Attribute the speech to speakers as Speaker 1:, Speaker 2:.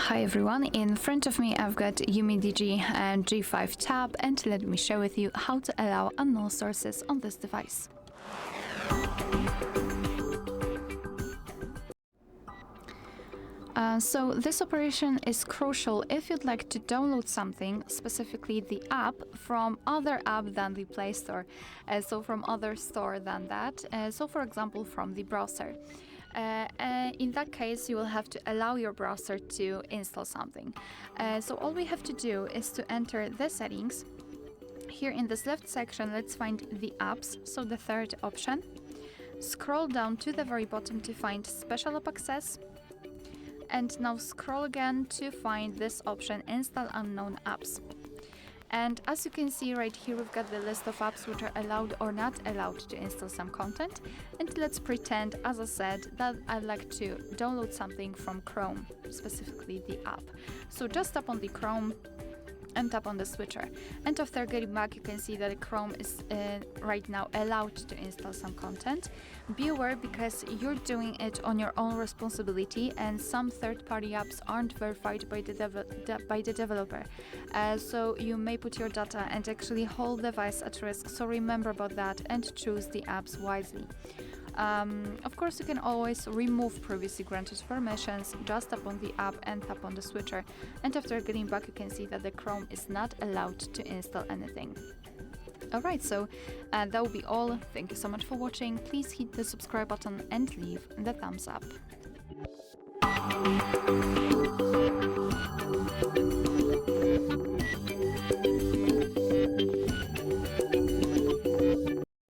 Speaker 1: Hi everyone, in front of me I've got UMIDIGI G5 Tab, and let me share with you how to allow unknown sources on this device. So this operation is crucial if you'd like to download something, specifically the app, from other app than the Play Store, so from other store than that, so for example from the browser. In that case, you will have to allow your browser to install something. So all we have to do is to enter the settings. Here in this left section, let's find the apps, so the third option. Scroll down to the very bottom to find special app access. And now scroll again to find this option, install unknown apps. And as you can see right here, we've got the list of apps which are allowed or not allowed to install some content. And let's pretend, as I said, that I'd like to download something from Chrome, specifically the app. So just tap on the Chrome and tap on the switcher. And after getting back, you can see that Chrome is right now allowed to install some content. Be aware, because you're doing it on your own responsibility, and some third-party apps aren't verified by the developer. So you may put your data and actually whole device at risk. So remember about that and choose the apps wisely. Of course, you can always remove previously granted permissions. Just tap on the app and tap on the switcher. And after getting back, you can see that the Chrome is not allowed to install anything. Alright, so that will be all. Thank you so much for watching. Please hit the subscribe button and leave the thumbs up.